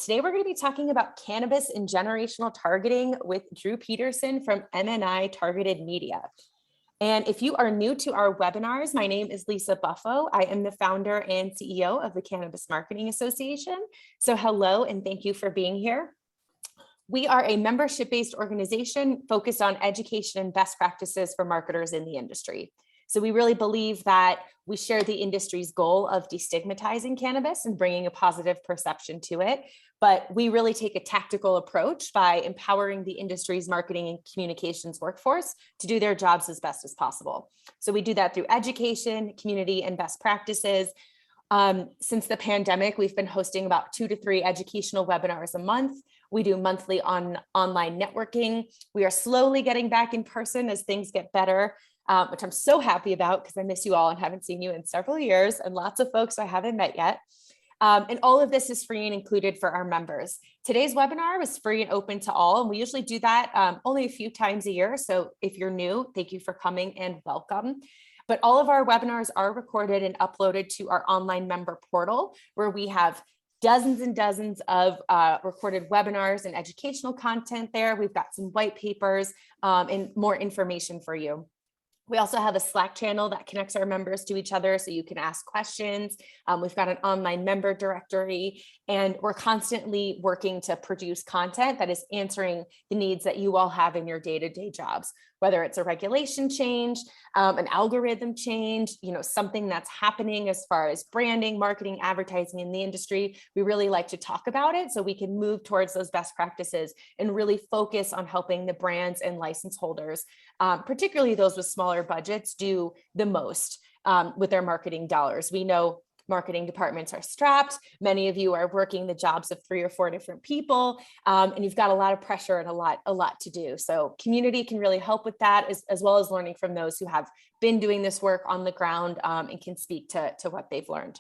today we're going to be talking about cannabis and generational targeting with Drew Peterson from MNI Targeted Media. And if you are new to our webinars, my name is Lisa Buffo. I am the founder and CEO of the Cannabis Marketing Association. So hello, and thank you for being here. We are a membership-based organization focused on education and best practices for marketers in the industry. So we really believe that we share the industry's goal of destigmatizing cannabis and bringing a positive perception to it. But we really take a tactical approach by empowering the industry's marketing and communications workforce to do their jobs as best as possible. So we do that through education, community, and best practices. Since the pandemic, we've been hosting about 2 to 3 educational webinars a month. We do monthly online networking. We are slowly getting back in person as things get better, which I'm so happy about because I miss you all and haven't seen you in several years, and lots of folks I haven't met yet. And all of this is free and included for our members. Today's webinar was free and open to all, and we usually do that only a few times a year. So if you're new, thank you for coming and welcome. But all of our webinars are recorded and uploaded to our online member portal, where we have dozens and dozens of recorded webinars and educational content there. We've got some white papers and more information for you. We also have a Slack channel that connects our members to each other so you can ask questions. We've got an online member directory, and we're constantly working to produce content that is answering the needs that you all have in your day-to-day jobs, whether it's a regulation change, an algorithm change, something that's happening as far as branding, marketing, advertising in the industry. We really like to talk about it so we can move towards those best practices and really focus on helping the brands and license holders, particularly those with smaller budgets, do the most with their marketing dollars. We know marketing departments are strapped. Many of you are working the jobs of 3 or 4 different people, and you've got a lot of pressure and a lot to do. So community can really help with that, as well as learning from those who have been doing this work on the ground and can speak to what they've learned.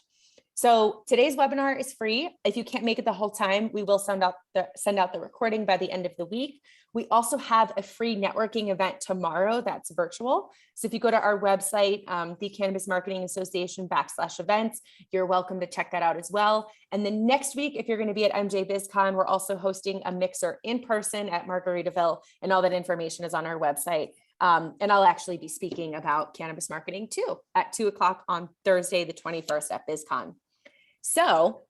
So today's webinar is free. If you can't make it the whole time, we will send out the recording by the end of the week. We also have a free networking event tomorrow that's virtual. So if you go to our website, the Cannabis Marketing Association /events, you're welcome to check that out as well. And then next week, if you're going to be at MJ BizCon, we're also hosting a mixer in person at Margaritaville, and all that information is on our website. And I'll actually be speaking about cannabis marketing too at 2 o'clock on Thursday, the 21st at BizCon. So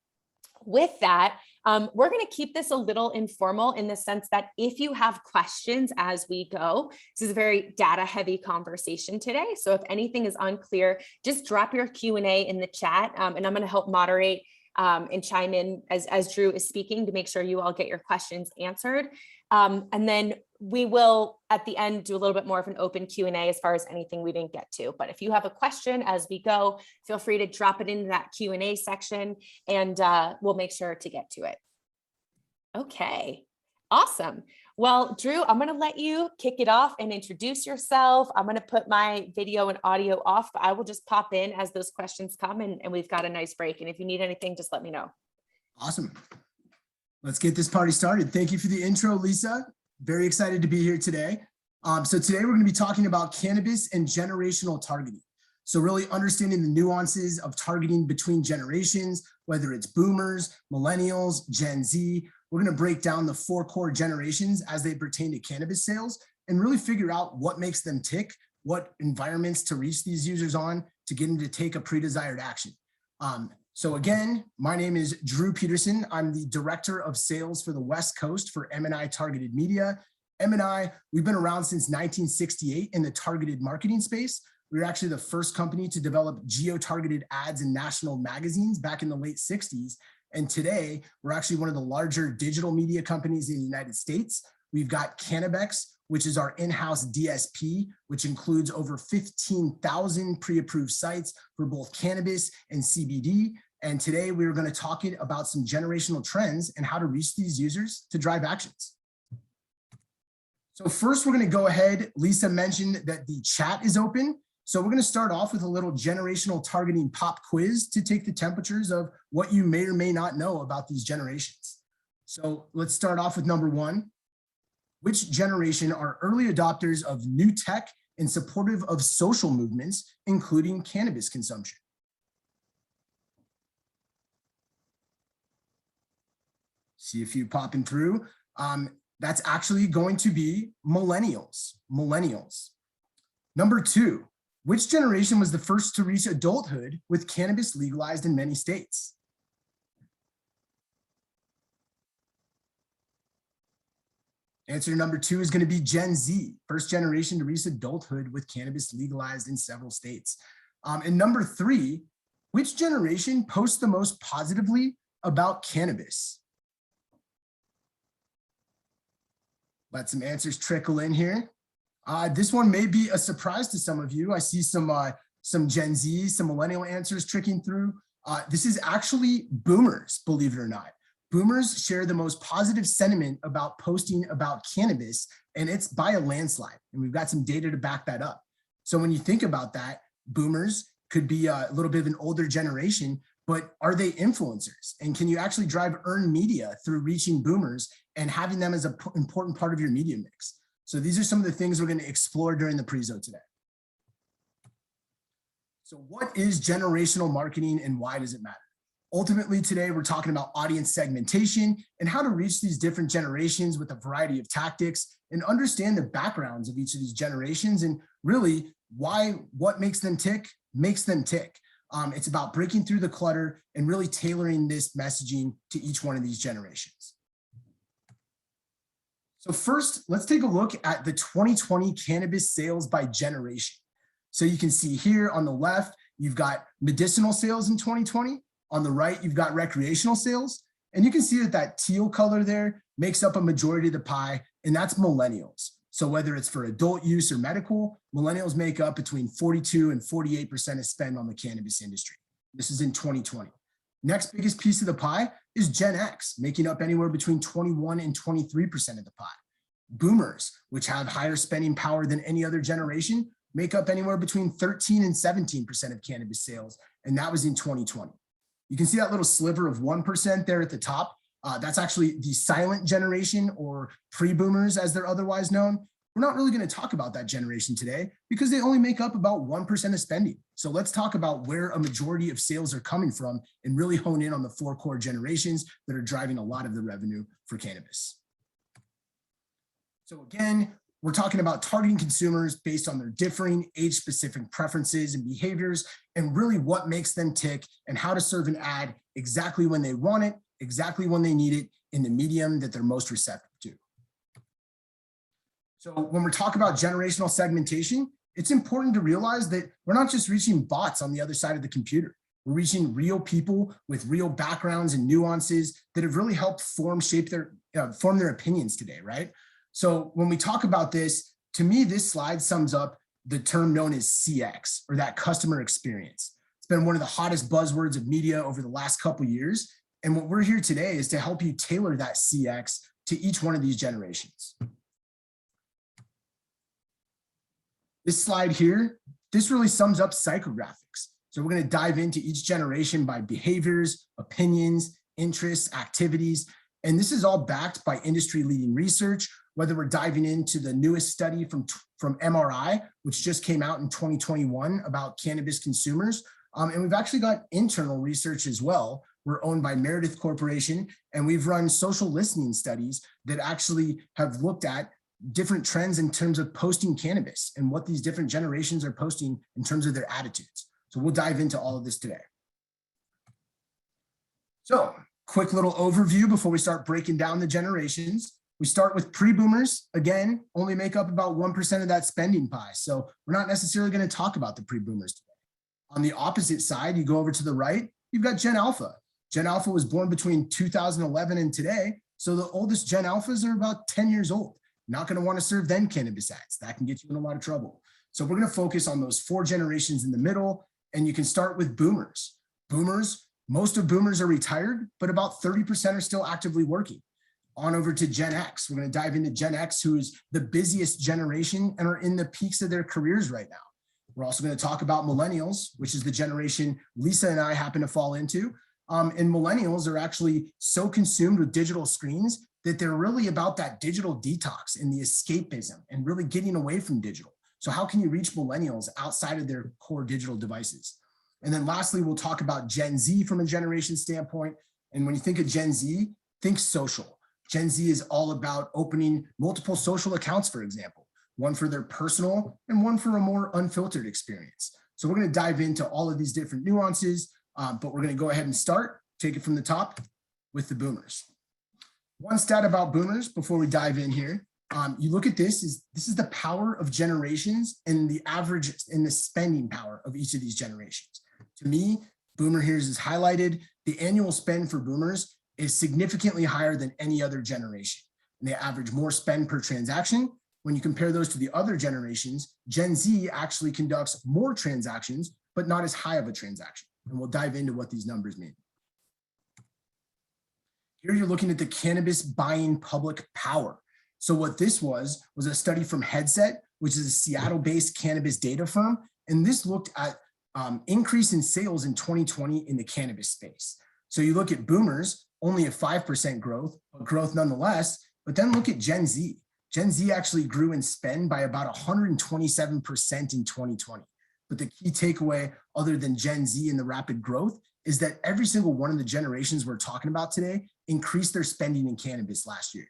with that, we're going to keep this a little informal in the sense that if you have questions as we go, this is a very data heavy conversation today. So if anything is unclear, just drop your Q&A in the chat, and I'm going to help moderate and chime in as Drew is speaking to make sure you all get your questions answered. And then we will, at the end, do a little bit more of an open Q&A as far as anything we didn't get to. But if you have a question as we go, feel free to drop it into that Q&A section, and we'll make sure to get to it. Okay, awesome. Well, Drew, I'm going to let you kick it off and introduce yourself. I'm going to put my video and audio off, but I will just pop in as those questions come, and we've got a nice break. And if you need anything, just let me know. Awesome. Let's get this party started. Thank you for the intro, Lisa. Very excited to be here today. So today we're going to be talking about cannabis and generational targeting. So really understanding the nuances of targeting between generations, whether it's boomers, millennials, Gen Z. We're going to break down the 4 core generations as they pertain to cannabis sales and really figure out what makes them tick, what environments to reach these users on to get them to take a pre-desired action. So again, my name is Drew Peterson. I'm the Director of Sales for the West Coast for MNI Targeted Media. MNI, we've been around since 1968 in the targeted marketing space. We were actually the first company to develop geo-targeted ads in national magazines back in the late 60s. And today, we're actually one of the larger digital media companies in the United States. We've got Cannabex, which is our in-house DSP, which includes over 15,000 pre-approved sites for both cannabis and CBD. And today we're going to talk about some generational trends and how to reach these users to drive actions. So first, we're going to go ahead. Lisa mentioned that the chat is open. So we're going to start off with a little generational targeting pop quiz to take the temperatures of what you may or may not know about these generations. So let's start off with number 1. Which generation are early adopters of new tech and supportive of social movements, including cannabis consumption? See a few popping through. That's actually going to be millennials. Number 2, which generation was the first to reach adulthood with cannabis legalized in many states? Answer number 2 is going to be Gen Z, first generation to reach adulthood with cannabis legalized in several states. And number 3, which generation posts the most positively about cannabis? Let some answers trickle in here. This one may be a surprise to some of you. I see some Gen Z, some millennial answers tricking through. This is actually boomers, believe it or not. Boomers share the most positive sentiment about posting about cannabis, and it's by a landslide. And we've got some data to back that up. So when you think about that, boomers could be a little bit of an older generation, but are they influencers? And can you actually drive earned media through reaching boomers and having them as an important part of your media mix? So these are some of the things we're going to explore during the prezo today. So what is generational marketing and why does it matter? Ultimately, today we're talking about audience segmentation and how to reach these different generations with a variety of tactics and understand the backgrounds of each of these generations and really what makes them tick. It's about breaking through the clutter and really tailoring this messaging to each one of these generations. So first, let's take a look at the 2020 cannabis sales by generation. So you can see here on the left, you've got medicinal sales in 2020. On the right, you've got recreational sales. And you can see that teal color there makes up a majority of the pie, and that's millennials. So whether it's for adult use or medical, millennials make up between 42 and 48% of spend on the cannabis industry. This is in 2020. Next biggest piece of the pie is Gen X, making up anywhere between 21 and 23% of the pie. Boomers, which have higher spending power than any other generation, make up anywhere between 13 and 17% of cannabis sales, and that was in 2020. You can see that little sliver of 1% there at the top. That's actually the silent generation, or pre-boomers as they're otherwise known. We're not really going to talk about that generation today because they only make up about 1% of spending. So let's talk about where a majority of sales are coming from and really hone in on the 4 core generations that are driving a lot of the revenue for cannabis. So again, we're talking about targeting consumers based on their differing age-specific preferences and behaviors, and really what makes them tick and how to serve an ad exactly when they want it, exactly when they need it, in the medium that they're most receptive to. So when we're talking about generational segmentation, it's important to realize that we're not just reaching bots on the other side of the computer. We're reaching real people with real backgrounds and nuances that have really helped form their opinions today, right? So when we talk about this, to me, this slide sums up the term known as CX, or that customer experience. It's been one of the hottest buzzwords of media over the last couple of years. And what we're here today is to help you tailor that CX to each one of these generations. This slide here, this really sums up psychographics. So we're going to dive into each generation by behaviors, opinions, interests, activities. And this is all backed by industry-leading research, whether we're diving into the newest study from MRI, which just came out in 2021 about cannabis consumers. And we've actually got internal research as well. We're owned by Meredith Corporation, and we've run social listening studies that actually have looked at different trends in terms of posting cannabis and what these different generations are posting in terms of their attitudes. So we'll dive into all of this today. So quick little overview before we start breaking down the generations. We start with pre-boomers. Again, only make up about 1% of that spending pie. So we're not necessarily going to talk about the pre-boomers today. On the opposite side, you go over to the right, you've got Gen Alpha. Gen Alpha was born between 2011 and today. So the oldest Gen Alphas are about 10 years old. Not going to want to serve them cannabis ads. That can get you in a lot of trouble. So we're going to focus on those 4 generations in the middle, and you can start with boomers. Most of boomers are retired, but about 30% are still actively working. On over to Gen X. We're going to dive into Gen X, who is the busiest generation and are in the peaks of their careers right now. We're also going to talk about millennials, which is the generation Lisa and I happen to fall into. And millennials are actually so consumed with digital screens that they're really about that digital detox and the escapism and really getting away from digital. So how can you reach millennials outside of their core digital devices? And then lastly, we'll talk about Gen Z from a generation standpoint. And when you think of Gen Z, think social. Gen Z is all about opening multiple social accounts, for example, one for their personal and one for a more unfiltered experience. So we're going to dive into all of these different nuances, but we're going to go ahead and take it from the top with the boomers. One stat about boomers before we dive in here. You look at this is the power of generations and the average and the spending power of each of these generations. To me, boomer here is highlighted. The annual spend for boomers is significantly higher than any other generation. And they average more spend per transaction. When you compare those to the other generations, Gen Z actually conducts more transactions, but not as high of a transaction. And we'll dive into what these numbers mean. Here you're looking at the cannabis buying public power. So what this was a study from Headset, which is a Seattle-based cannabis data firm. And this looked at increase in sales in 2020 in the cannabis space. So you look at boomers, only a 5% growth, but growth nonetheless. But then look at Gen Z. Gen Z actually grew in spend by about 127% in 2020. But the key takeaway, other than Gen Z and the rapid growth, is that every single one of the generations we're talking about today increased their spending in cannabis last year.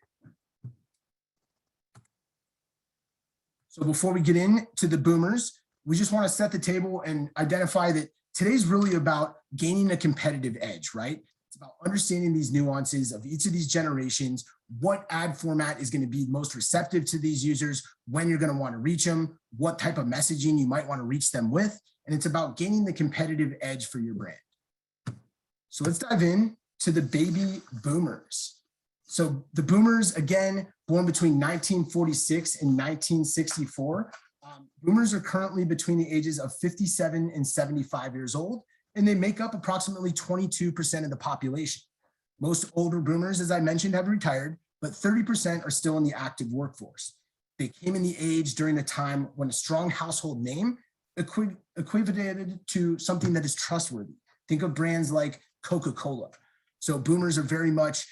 So before we get into the boomers, we just want to set the table and identify that today's really about gaining a competitive edge, right? It's about understanding these nuances of each of these generations, what ad format is going to be most receptive to these users, when you're going to want to reach them, what type of messaging you might want to reach them with. And it's about gaining the competitive edge for your brand. So let's dive in to the baby boomers. So the boomers, again, born between 1946 and 1964. Boomers are currently between the ages of 57 and 75 years old, and they make up approximately 22% of the population. Most older boomers, as I mentioned, have retired, but 30% are still in the active workforce. They came in the age during a time when a strong household name equated to something that is trustworthy. Think of brands like Coca-Cola. So boomers are very much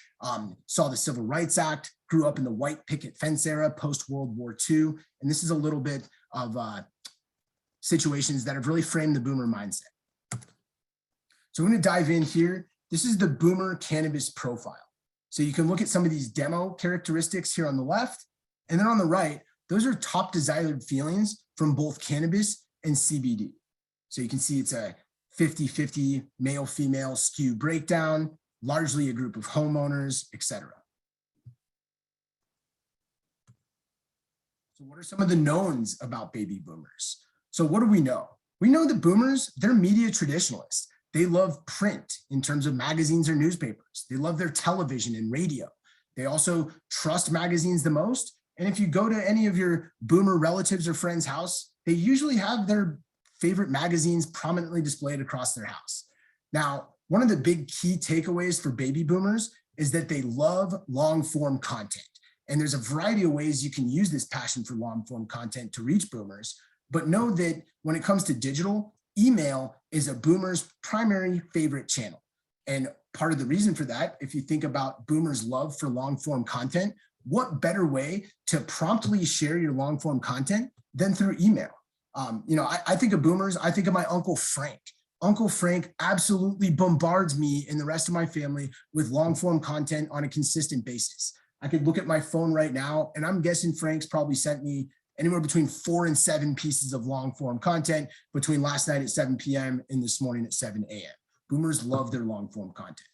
saw the Civil Rights Act, grew up in the white picket fence era post-World War II. And this is a little bit of situations that have really framed the boomer mindset. So we're going to dive in here. This is the boomer cannabis profile. So you can look at some of these demo characteristics here on the left, and then on the right, those are top desired feelings from both cannabis and CBD. So you can see it's a 50-50 male-female skew breakdown, largely a group of homeowners, etc. So what are some of the knowns about baby boomers? So what do we know? We know that boomers, they're media traditionalists. They love print in terms of magazines or newspapers. They love their television and radio. They also trust magazines the most. And if you go to any of your boomer relatives or friends' house, they usually have their favorite magazines prominently displayed across their house. Now, one of the big key takeaways for baby boomers is that they love long form content. And there's a variety of ways you can use this passion for long form content to reach boomers. But know that when it comes to digital, email is a boomer's primary favorite channel. And part of the reason for that, if you think about boomers' love for long form content, what better way to promptly share your long form content than through email? I think of boomers, I think of my Uncle Frank. Uncle Frank absolutely bombards me and the rest of my family with long form content on a consistent basis. I could look at my phone right now, and I'm guessing Frank's probably sent me anywhere between 4 and 7 pieces of long form content between last night at 7 p.m. and this morning at 7 a.m. Boomers love their long form content.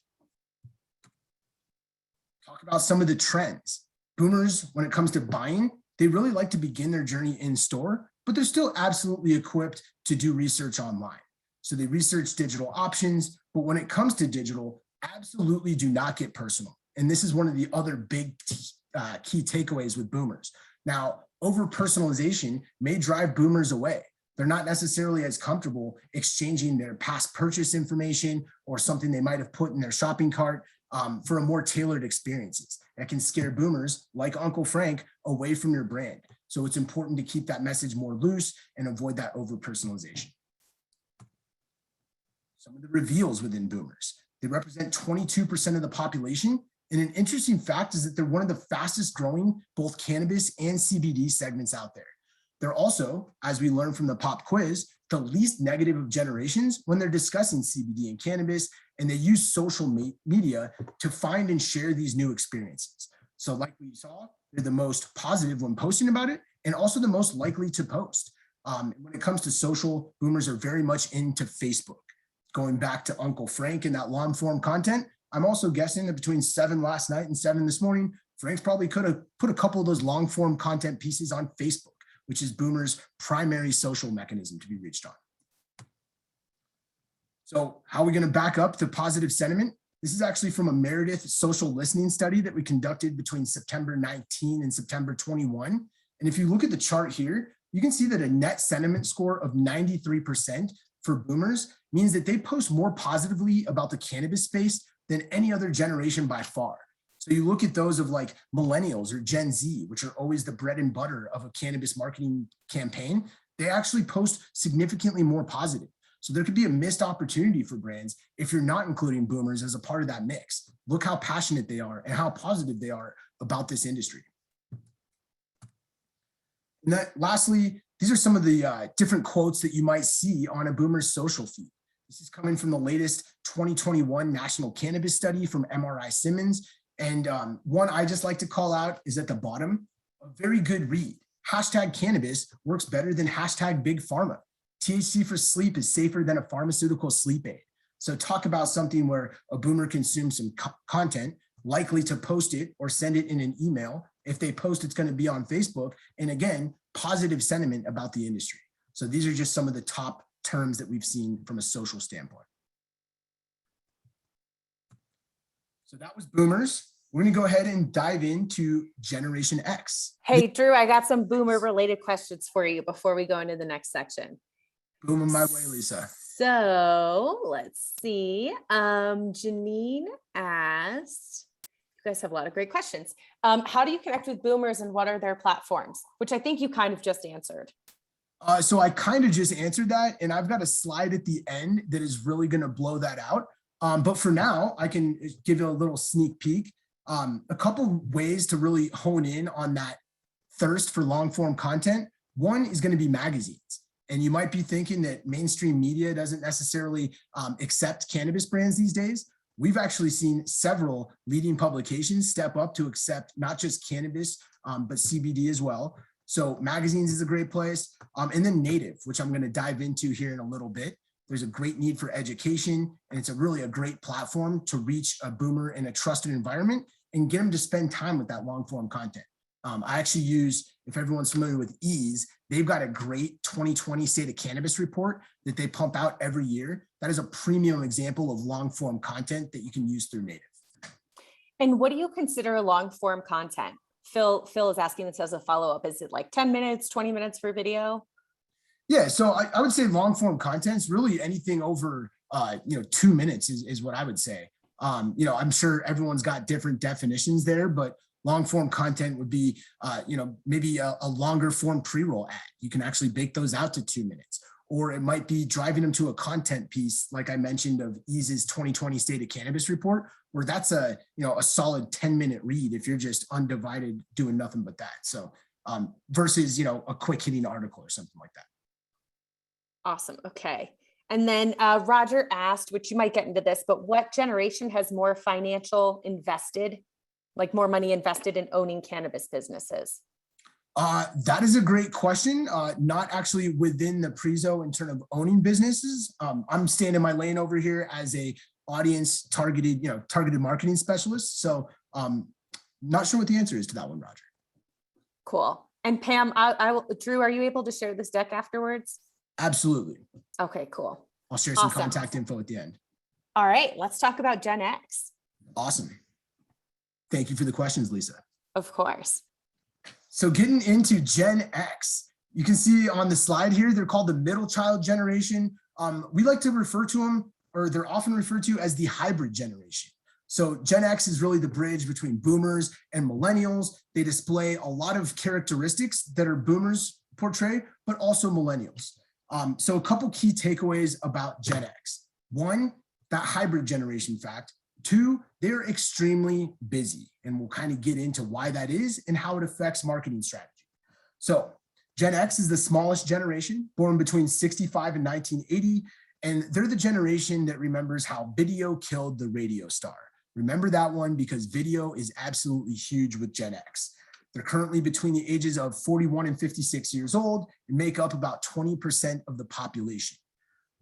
Talk about some of the trends. Boomers, when it comes to buying, they really like to begin their journey in store, but they're still absolutely equipped to do research online. So they research digital options, but when it comes to digital, absolutely do not get personal. And this is one of the other big key takeaways with boomers. Now, over personalization may drive boomers away. They're not necessarily as comfortable exchanging their past purchase information or something they might have put in their shopping cart for a more tailored experiences. That can scare boomers like Uncle Frank away from your brand. So it's important to keep that message more loose and avoid that over personalization. Some of the reveals within boomers. They represent 22% of the population. And an interesting fact is that they're one of the fastest growing both cannabis and CBD segments out there. They're also, as we learned from the pop quiz, the least negative of generations when they're discussing CBD and cannabis, and they use social media to find and share these new experiences. So like we saw, they're the most positive when posting about it, and also the most likely to post. When it comes to social, boomers are very much into Facebook. Going back to Uncle Frank and that long form content, I'm also guessing that between 7 last night and 7 this morning, Frank's probably could have put a couple of those long form content pieces on Facebook, which is boomers' primary social mechanism to be reached on. So how are we going to back up the positive sentiment? This is actually from a Meredith social listening study that we conducted between September 19 and September 21. And if you look at the chart here, you can see that a net sentiment score of 93% for boomers means that they post more positively about the cannabis space than any other generation by far. So you look at those of like millennials or Gen Z, which are always the bread and butter of a cannabis marketing campaign, they actually post significantly more positive. So there could be a missed opportunity for brands if you're not including boomers as a part of that mix. Look how passionate they are and how positive they are about this industry. And lastly, these are some of the different quotes that you might see on a boomer's social feed. This is coming from the latest 2021 National Cannabis Study from MRI Simmons. And one I just like to call out is at the bottom, a very good read. Hashtag cannabis works better than hashtag big pharma. THC for sleep is safer than a pharmaceutical sleep aid. So talk about something where a boomer consumes some content, likely to post it or send it in an email. If they post, it's going to be on Facebook. And again, positive sentiment about the industry. So these are just some of the top terms that we've seen from a social standpoint. So that was boomers. We're going to go ahead and dive into Generation X. Hey, Drew, I got some boomer related questions for you before we go into the next section. Booming my way, Lisa. So let's see. Janine asked, you guys have a lot of great questions. How do you connect with boomers and what are their platforms? Which I think you kind of just answered. So I kind of just answered that, and I've got a slide at the end that is really going to blow that out. But for now, I can give you a little sneak peek. A couple ways to really hone in on that thirst for long form content. One is going to be magazines. And you might be thinking that mainstream media doesn't necessarily accept cannabis brands these days. We've actually seen several leading publications step up to accept not just cannabis, but CBD as well. So magazines is a great place. And then Native, which I'm going to dive into here in a little bit. There's a great need for education, and it's really a great platform to reach a boomer in a trusted environment and get them to spend time with that long form content. I actually use, if everyone's familiar with Ease, they've got a great 2020 State of Cannabis report that they pump out every year. That is a premium example of long form content that you can use through Native. And what do you consider long form content? Phil is asking this as a follow-up. Is it like 10 minutes, 20 minutes for video? Yeah, so I would say long form content is really anything over 2 minutes is what I would say. I'm sure everyone's got different definitions there, but long form content would be, maybe a longer form pre-roll ad. You can actually bake those out to 2 minutes, or it might be driving them to a content piece, like I mentioned of Ease's 2020 State of Cannabis report, where that's a solid 10-minute read if you're just undivided doing nothing but that. So versus, a quick hitting article or something like that. Awesome. Okay. And then Roger asked, which you might get into this, but what generation has more financial invested, like more money invested in owning cannabis businesses? That is a great question. Not actually within the Prezo in terms of owning businesses. I'm staying in my lane over here as a audience targeted marketing specialist. So not sure what the answer is to that one, Roger. Cool. And Pam, Drew, are you able to share this deck afterwards? Absolutely. Okay, cool. I'll share some contact info at the end. All right, let's talk about Gen X. Awesome. Thank you for the questions, Lisa. Of course. So getting into Gen X, you can see on the slide here, they're called the middle child generation. We like to refer to them, or they're often referred to as the hybrid generation. So Gen X is really the bridge between boomers and millennials. They display a lot of characteristics that are boomers portray, but also millennials. So a couple key takeaways about Gen X. One, that hybrid generation fact. Two, they're extremely busy, and we'll kind of get into why that is and how it affects marketing strategy. So Gen X is the smallest generation, born between 65 and 1980, and they're the generation that remembers how video killed the radio star. Remember that one because video is absolutely huge with Gen X. They're currently between the ages of 41 and 56 years old and make up about 20% of the population.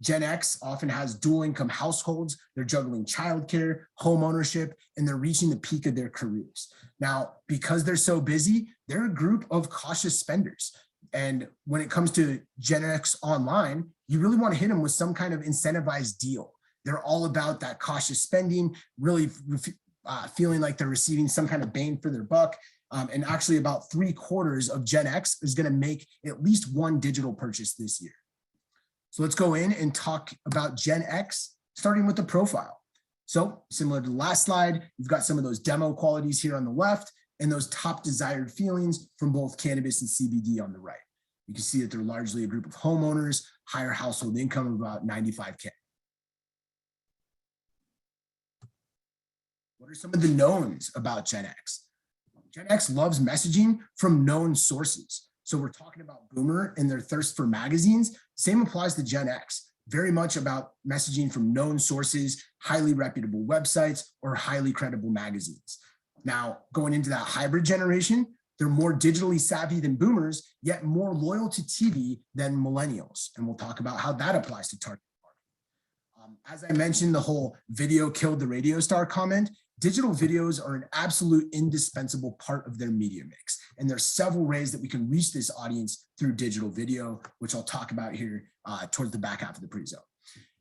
Gen X often has dual income households. They're juggling childcare, home ownership, and they're reaching the peak of their careers. Now, because they're so busy, they're a group of cautious spenders. And when it comes to Gen X online, you really want to hit them with some kind of incentivized deal. They're all about that cautious spending, really feeling like they're receiving some kind of bang for their buck. And actually about 3/4 of Gen X is going to make at least one digital purchase this year. So let's go in and talk about Gen X, starting with the profile. So similar to the last slide, you've got some of those demo qualities here on the left and those top desired feelings from both cannabis and CBD on the right. You can see that they're largely a group of homeowners, higher household income of about 95K. What are some of the knowns about Gen X? Gen X loves messaging from known sources. So we're talking about Boomer and their thirst for magazines. Same applies to Gen X, very much about messaging from known sources, highly reputable websites, or highly credible magazines. Now, going into that hybrid generation, they're more digitally savvy than Boomers, yet more loyal to TV than millennials. And we'll talk about how that applies to target marketing. As I mentioned, the whole video killed the radio star comment. Digital videos are an absolute indispensable part of their media mix. And there's several ways that we can reach this audience through digital video, which I'll talk about here towards the back half of the pre-zone.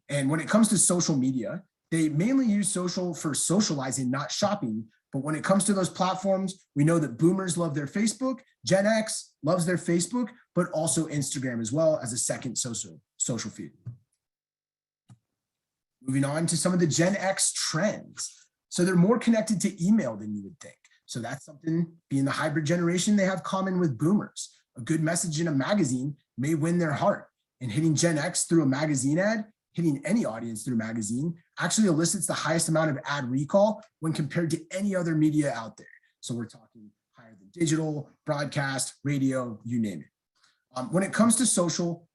And when it comes to social media, they mainly use social for socializing, not shopping. But when it comes to those platforms, we know that Boomers love their Facebook, Gen X loves their Facebook, but also Instagram as well as a second social feed. Moving on to some of the Gen X trends. So they're more connected to email than you would think. So that's something, being the hybrid generation, they have common with Boomers. A good message in a magazine may win their heart. And hitting Gen X through a magazine ad, hitting any audience through a magazine, actually elicits the highest amount of ad recall when compared to any other media out there. So we're talking higher than digital, broadcast, radio, you name it. When it comes to social,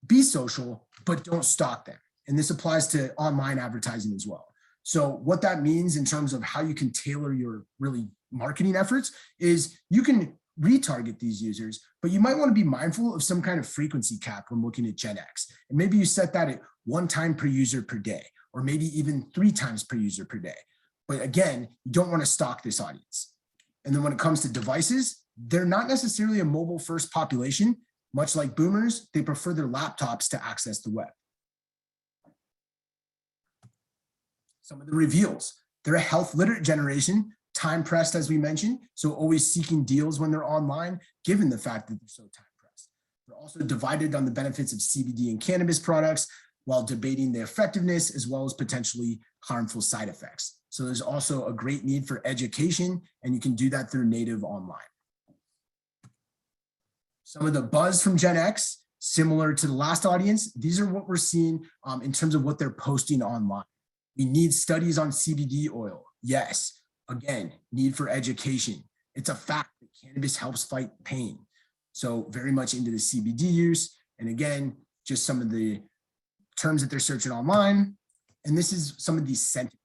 be social, but don't stalk them. And this applies to online advertising as well. So what that means in terms of how you can tailor your really marketing efforts is you can retarget these users, but you might want to be mindful of some kind of frequency cap when looking at Gen X. And maybe you set that at 1 time per user per day, or maybe even 3 times per user per day. But again, you don't want to stalk this audience. And then when it comes to devices, they're not necessarily a mobile first population. Much like Boomers, they prefer their laptops to access the web. Some of the reveals. They're a health literate generation, time pressed as we mentioned, so always seeking deals when they're online, given the fact that they're so time pressed. They're also divided on the benefits of CBD and cannabis products while debating the effectiveness as well as potentially harmful side effects. So there's also a great need for education, and you can do that through native online. Some of the buzz from Gen X, similar to the last audience, these are what we're seeing in terms of what they're posting online. We need studies on CBD oil. Yes. Again, need for education. It's a fact that cannabis helps fight pain. So very much into the CBD use. And again, just some of the terms that they're searching online. And this is some of these sentiments.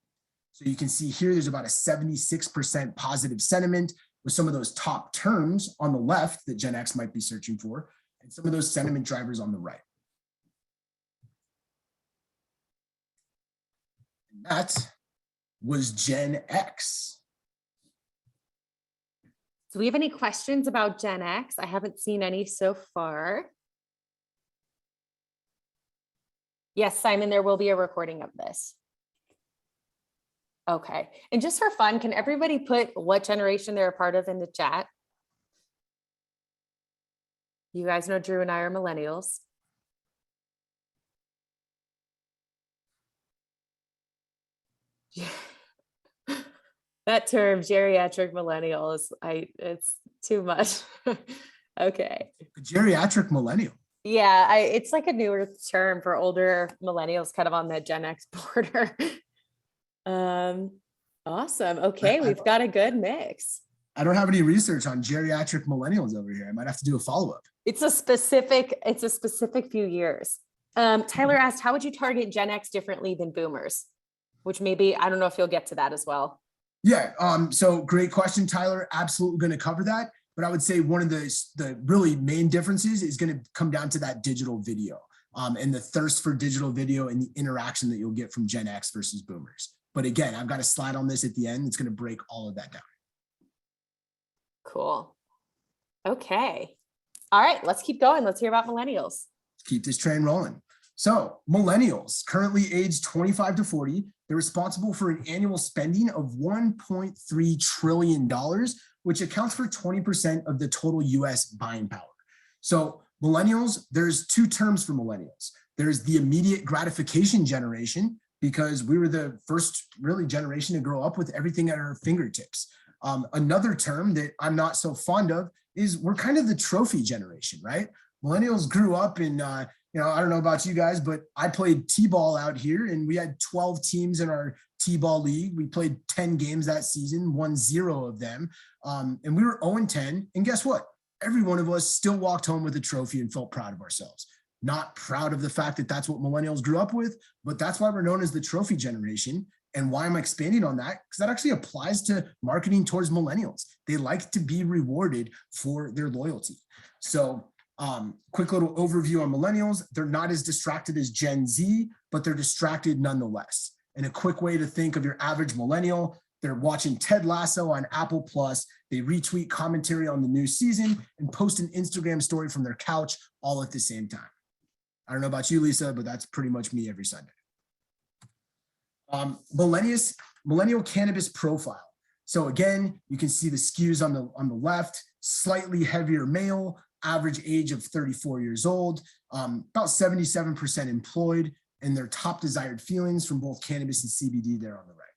So you can see here, there's about a 76% positive sentiment with some of those top terms on the left that Gen X might be searching for, and some of those sentiment drivers on the right. And that was Gen X. Do we have any questions about Gen X? I haven't seen any so far. Yes, Simon, there will be a recording of this. Okay. And just for fun, can everybody put what generation they're a part of in the chat? You guys know Drew and I are millennials. Yeah. That term, geriatric millennials, it's too much. Okay. Geriatric millennial. Yeah, it's like a newer term for older millennials, kind of on the Gen X border. Awesome. Okay, we've got a good mix. I don't have any research on geriatric millennials over here. I might have to do a follow-up. It's a specific few years. Tyler asked, how would you target Gen X differently than boomers? Which maybe, I don't know if you'll get to that as well. Yeah, so great question, Tyler. Absolutely going to cover that. But I would say one of the really main differences is going to come down to that digital video and the thirst for digital video and the interaction that you'll get from Gen X versus boomers. But again, I've got a slide on this at the end. It's going to break all of that down. Cool. Okay. All right, let's keep going. Let's hear about millennials. Keep this train rolling. So millennials, currently aged 25 to 40, they're responsible for an annual spending of $1.3 trillion, which accounts for 20% of the total US buying power. So millennials, there's two terms for millennials. There's the immediate gratification generation, because we were the first really generation to grow up with everything at our fingertips. Another term that I'm not so fond of is we're kind of the trophy generation, right? Millennials grew up in, I don't know about you guys, but I played T-ball out here and we had 12 teams in our T-ball league. We played 10 games that season, won 0 of them. And we were 0-10. And guess what? Every one of us still walked home with a trophy and felt proud of ourselves. Not proud of the fact that that's what millennials grew up with, but that's why we're known as the trophy generation. And why I'm expanding on that, because that actually applies to marketing towards millennials. They like to be rewarded for their loyalty. So quick little overview on millennials. They're not as distracted as Gen Z, but they're distracted nonetheless. And a quick way to think of your average millennial, they're watching Ted Lasso on Apple Plus. They retweet commentary on the new season and post an Instagram story from their couch all at the same time. I don't know about you, Lisa, but that's pretty much me every Sunday. Millennial cannabis profile. So again, you can see the skews on the left, slightly heavier male, average age of 34 years old, about 77% employed, and their top desired feelings from both cannabis and CBD there on the right.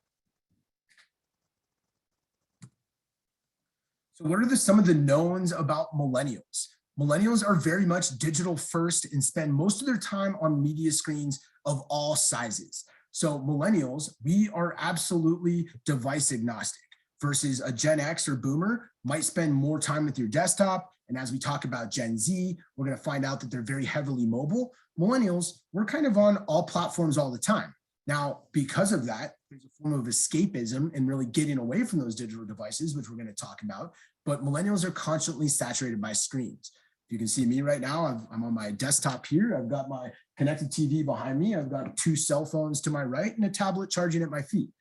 So what are some of the knowns about millennials? Millennials are very much digital first and spend most of their time on media screens of all sizes. So millennials, we are absolutely device agnostic versus a Gen X or boomer might spend more time with your desktop. And as we talk about Gen Z, we're going to find out that they're very heavily mobile. Millennials, we're kind of on all platforms all the time. Now, because of that, there's a form of escapism and really getting away from those digital devices, which we're going to talk about. But millennials are constantly saturated by screens. You can see me right now. I'm on my desktop here. I've got my connected TV behind me. I've got 2 cell phones to my right and a tablet charging at my feet.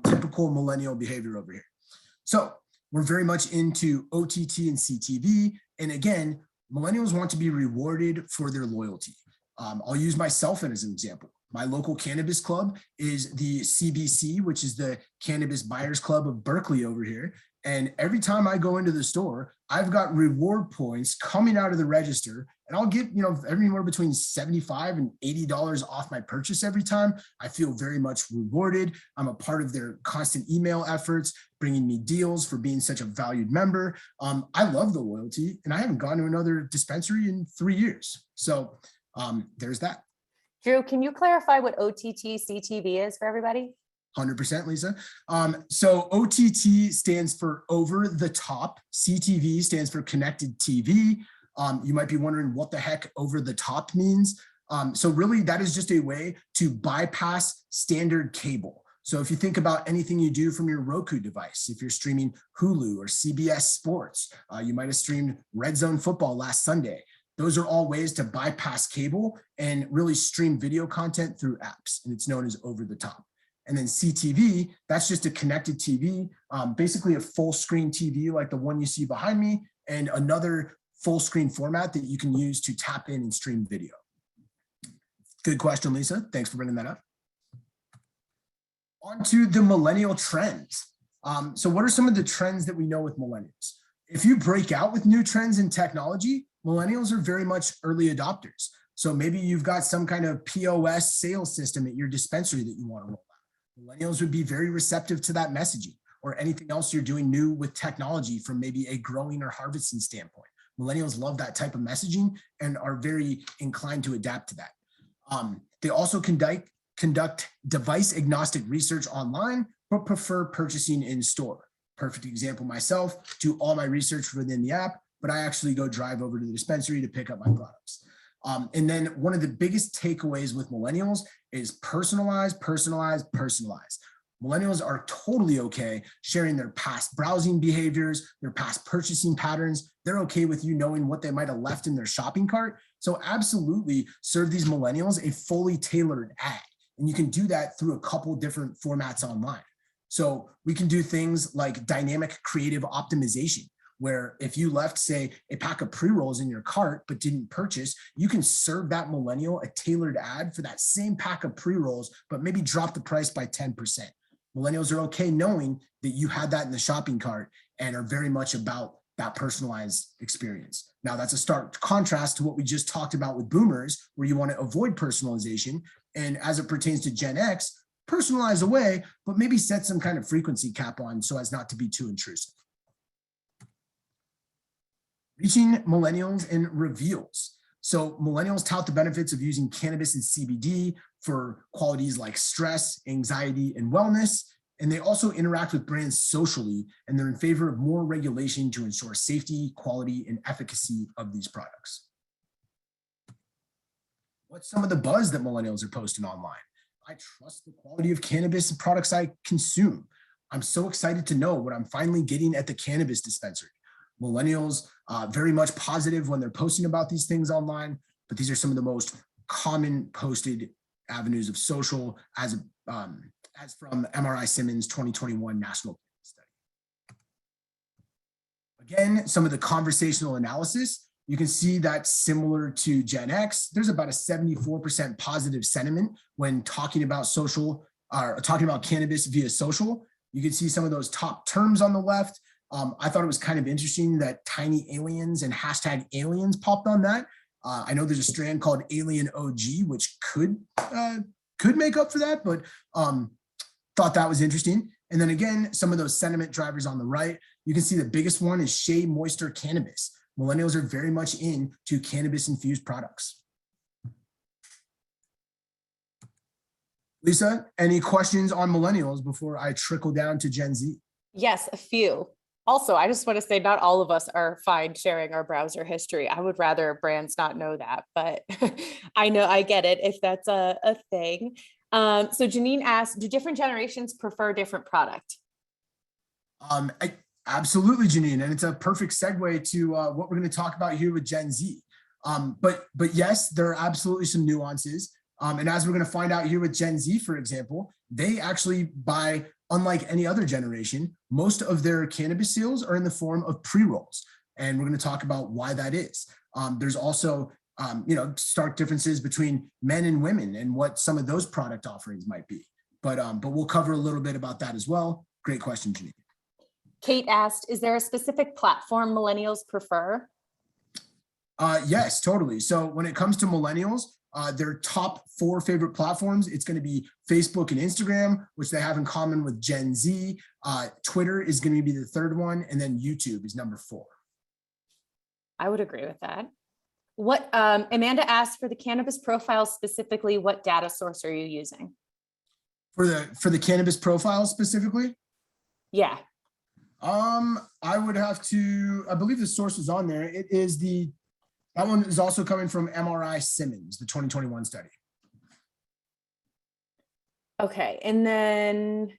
Typical millennial behavior over here. So we're very much into OTT and CTV. And again, millennials want to be rewarded for their loyalty. I'll use myself as an example. My local cannabis club is the CBC, which is the Cannabis Buyers Club of Berkeley over here. And every time I go into the store, I've got reward points coming out of the register, and I'll get, anywhere between $75 and $80 off my purchase every time. I feel very much rewarded. I'm a part of their constant email efforts, bringing me deals for being such a valued member. I love the loyalty, and I haven't gone to another dispensary in 3 years. So there's that. Drew, can you clarify what OTT CTV is for everybody? 100%, Lisa. So OTT stands for over the top. CTV stands for connected TV. You might be wondering what the heck over the top means. So really that is just a way to bypass standard cable. So if you think about anything you do from your Roku device, if you're streaming Hulu or CBS Sports, you might have streamed Red Zone Football last Sunday. Those are all ways to bypass cable and really stream video content through apps, and it's known as over the top. And then CTV, that's just a connected TV, basically a full screen TV like the one you see behind me, and another full screen format that you can use to tap in and stream video. Good question, Lisa. Thanks for bringing that up. On to the millennial trends. So what are some of the trends that we know with millennials? If you break out with new trends in technology, millennials are very much early adopters. So maybe you've got some kind of POS sales system at your dispensary that you want to roll out. Millennials would be very receptive to that messaging, or anything else you're doing new with technology from maybe a growing or harvesting standpoint. Millennials love that type of messaging and are very inclined to adapt to that. They also conduct device agnostic research online, but prefer purchasing in store. Perfect example myself, do all my research within the app, but I actually go drive over to the dispensary to pick up my products. And then one of the biggest takeaways with millennials is personalize, personalize, personalize. Millennials are totally okay sharing their past browsing behaviors, their past purchasing patterns. They're okay with you knowing what they might have left in their shopping cart. So absolutely serve these millennials a fully tailored ad. And you can do that through a couple different formats online. So we can do things like dynamic creative optimization, where if you left, say, a pack of pre-rolls in your cart but didn't purchase, you can serve that millennial a tailored ad for that same pack of pre-rolls, but maybe drop the price by 10%. Millennials are okay knowing that you had that in the shopping cart and are very much about that personalized experience. Now, that's a stark contrast to what we just talked about with boomers, where you want to avoid personalization. And as it pertains to Gen X, personalize away, but maybe set some kind of frequency cap on so as not to be too intrusive. Reaching millennials in reveals. So millennials tout the benefits of using cannabis and CBD for qualities like stress, anxiety, and wellness. And they also interact with brands socially, and they're in favor of more regulation to ensure safety, quality, and efficacy of these products. What's some of the buzz that millennials are posting online? I trust the quality of cannabis and products I consume. I'm so excited to know what I'm finally getting at the cannabis dispensary. Millennials, very much positive when they're posting about these things online, but these are some of the most common posted avenues of social as from MRI Simmons 2021 National Study. Again, some of the conversational analysis, you can see that similar to Gen X, there's about a 74% positive sentiment when talking about social, or talking about cannabis via social. You can see some of those top terms on the left. I thought it was kind of interesting that tiny aliens and hashtag aliens popped on that. I know there's a strand called Alien OG, which could make up for that, but thought that was interesting. And then again, some of those sentiment drivers on the right, you can see the biggest one is Shea Moisture Cannabis. Millennials are very much into cannabis infused products. Lisa, any questions on millennials before I trickle down to Gen Z? Yes, a few. Also, I just want to say not all of us are fine sharing our browser history. I would rather brands not know that, but I know I get it if that's a thing. So Janine asked, do different generations prefer different product? Absolutely, Janine, and it's a perfect segue to what we're going to talk about here with Gen Z. But yes, there are absolutely some nuances. And as we're going to find out here with Gen Z, for example, they actually buy, unlike any other generation, most of their cannabis sales are in the form of pre-rolls. And we're going to talk about why that is. There's also, stark differences between men and women and what some of those product offerings might be. But we'll cover a little bit about that as well. Great question, Janine. Kate asked, is there a specific platform millennials prefer? Yes, totally. So when it comes to millennials, their top 4 favorite platforms, it's going to be Facebook and Instagram, which they have in common with Gen Z. Twitter is going to be the 3rd one, and then YouTube is number 4. I would agree with that. What Amanda asked, for the cannabis profile specifically, what data source are you using? For the cannabis profile specifically? Yeah. I would have to, I believe the source is on there. It is that one is also coming from MRI Simmons, the 2021 study. Okay. And then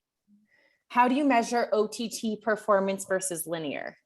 how do you measure OTT performance versus linear?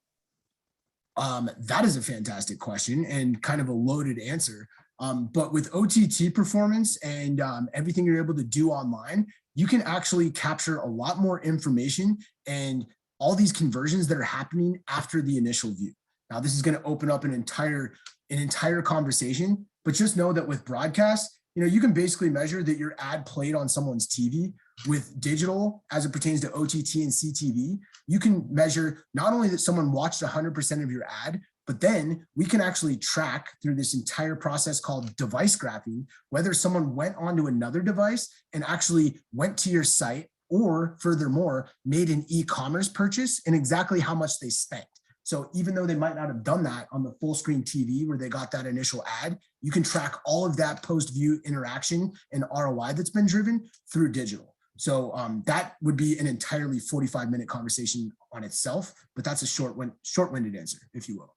That is a fantastic question and kind of a loaded answer. But with OTT performance and everything you're able to do online, you can actually capture a lot more information and all these conversions that are happening after the initial view. Now, this is going to open up an entire conversation, but just know that with broadcast, you can basically measure that your ad played on someone's TV. With digital, as it pertains to OTT and CTV, you can measure not only that someone watched 100% of your ad, but then we can actually track through this entire process called device graphing, whether someone went onto another device and actually went to your site, or furthermore, made an e-commerce purchase, and exactly how much they spent. So even though they might not have done that on the full screen TV where they got that initial ad, you can track all of that post-view interaction and ROI that's been driven through digital. So that would be an entirely 45-minute conversation on itself, but that's a short-winded answer, if you will.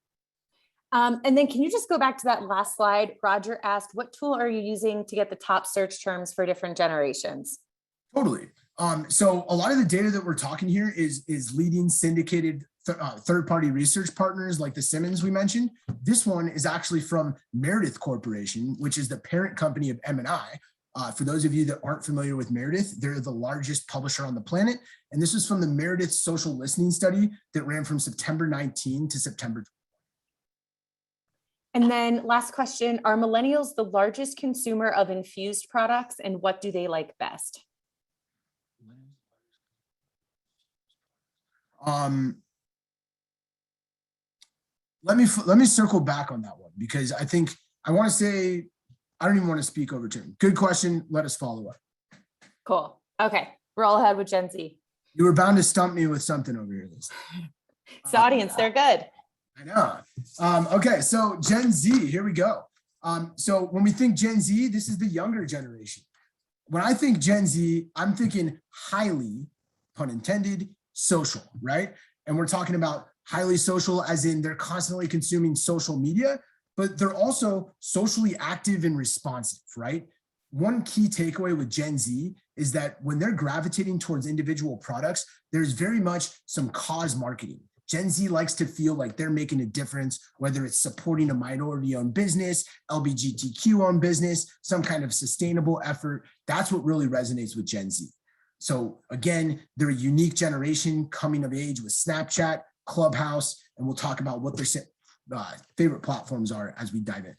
And then can you just go back to that last slide? Roger asked, what tool are you using to get the top search terms for different generations? Totally. So a lot of the data that we're talking here is leading syndicated third-party research partners like the Simmons we mentioned. This one is actually from Meredith Corporation, which is the parent company of M&I. For those of you that aren't familiar with Meredith, they're the largest publisher on the planet. And this is from the Meredith Social Listening Study that ran from September 19 to September 20. And then last question, are millennials the largest consumer of infused products, and what do they like best? Let me circle back on that one, because I think I want to say, I don't even want to speak over turn. Good question. Let us follow up. Cool. Okay. We're all ahead with Gen Z. You were bound to stump me with something over here, Lisa. It's the audience. They're good. I know. Okay. So Gen Z, here we go. So when we think Gen Z, this is the younger generation. When I think Gen Z, I'm thinking highly, pun intended, social, right? And we're talking about highly social as in they're constantly consuming social media, but they're also socially active and responsive, right? One key takeaway with Gen Z is that when they're gravitating towards individual products, there's very much some cause marketing. Gen Z likes to feel like they're making a difference, whether it's supporting a minority-owned business, LGBTQ-owned business, some kind of sustainable effort. That's what really resonates with Gen Z. So again, they're a unique generation coming of age with Snapchat, Clubhouse, and we'll talk about what their favorite platforms are as we dive in.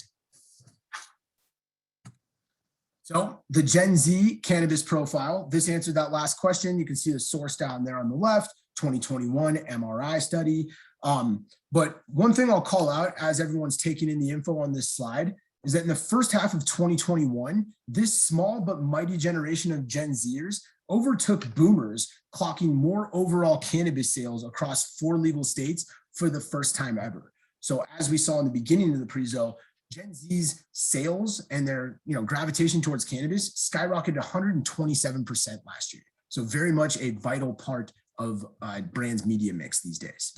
So the Gen Z cannabis profile, this answered that last question. You can see the source down there on the left, 2021 MRI study. But one thing I'll call out as everyone's taking in the info on this slide is that in the first half of 2021, this small but mighty generation of Gen Zers overtook boomers, clocking more overall cannabis sales across 4 legal states for the first time ever. So as we saw in the beginning of the pre-zo, Gen Z's sales and their gravitation towards cannabis skyrocketed 127% last year. So very much a vital part of brands' media mix these days.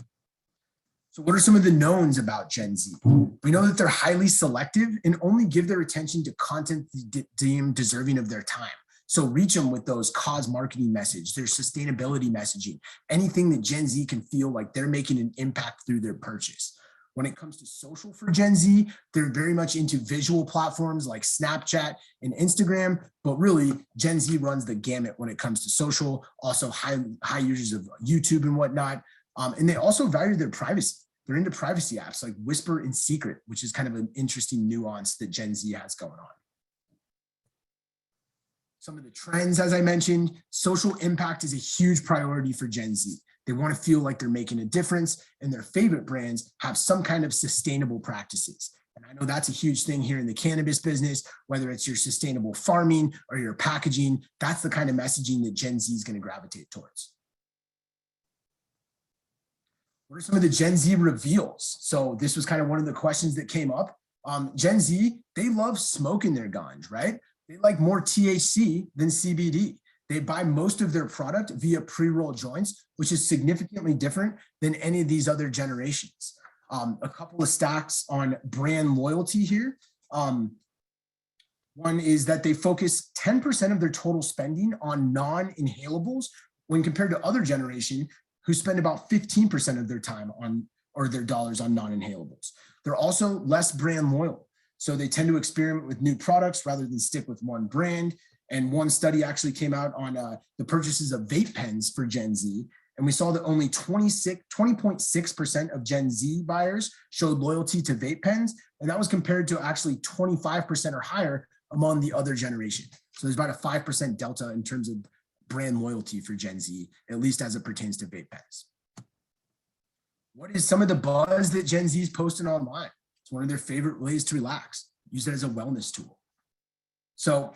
So what are some of the knowns about Gen Z? We know that they're highly selective and only give their attention to content deemed deserving of their time. So reach them with those cause marketing message, their sustainability messaging, anything that Gen Z can feel like they're making an impact through their purchase. When it comes to social for Gen Z, they're very much into visual platforms like Snapchat and Instagram, but really Gen Z runs the gamut when it comes to social, also high users of YouTube and whatnot. And they also value their privacy. They're into privacy apps like Whisper and Secret, which is kind of an interesting nuance that Gen Z has going on. Some of the trends, as I mentioned, social impact is a huge priority for Gen Z. They want to feel like they're making a difference, and their favorite brands have some kind of sustainable practices. And I know that's a huge thing here in the cannabis business, whether it's your sustainable farming or your packaging, that's the kind of messaging that Gen Z is going to gravitate towards. What are some of the Gen Z reveals? So this was kind of one of the questions that came up. Gen Z, they love smoking their ganj, right? They like more THC than CBD. They buy most of their product via pre-roll joints, which is significantly different than any of these other generations. A couple of stats on brand loyalty here. One is that they focus 10% of their total spending on non-inhalables when compared to other generation who spend about 15% of their time on, or their dollars on non-inhalables. They're also less brand loyal. So they tend to experiment with new products rather than stick with one brand. And one study actually came out on the purchases of vape pens for Gen Z. And we saw that only 20.6% of Gen Z buyers showed loyalty to vape pens. And that was compared to actually 25% or higher among the other generation. So there's about a 5% delta in terms of brand loyalty for Gen Z, at least as it pertains to vape pens. What is some of the buzz that Gen Z is posting online? It's one of their favorite ways to relax. Use it as a wellness tool. So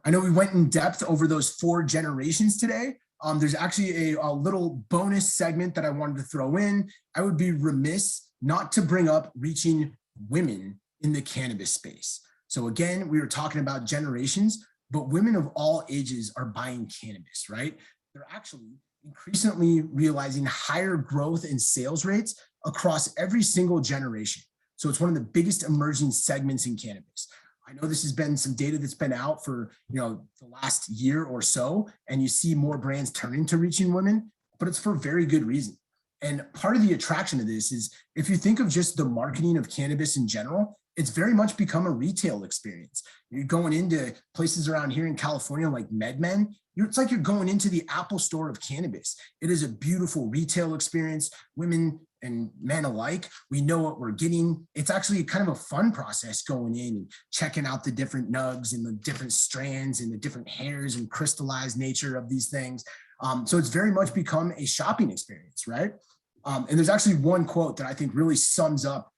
I know we went in depth over those 4 generations today. There's actually a little bonus segment that I wanted to throw in. I would be remiss not to bring up reaching women in the cannabis space. So again, we were talking about generations, but women of all ages are buying cannabis, right? They're actually increasingly realizing higher growth in sales rates across every single generation. So it's one of the biggest emerging segments in cannabis. I know this has been some data that's been out for the last year or so, and you see more brands turning to reaching women, but it's for very good reason. And part of the attraction of this is if you think of just the marketing of cannabis in general, it's very much become a retail experience. You're going into places around here in California like MedMen. It's like you're going into the Apple store of cannabis. It is a beautiful retail experience. Women and men alike, we know what we're getting. It's actually kind of a fun process going in and checking out the different nugs and the different strands and the different hairs and crystallized nature of these things. So it's very much become a shopping experience, right? And there's actually one quote that I think really sums up,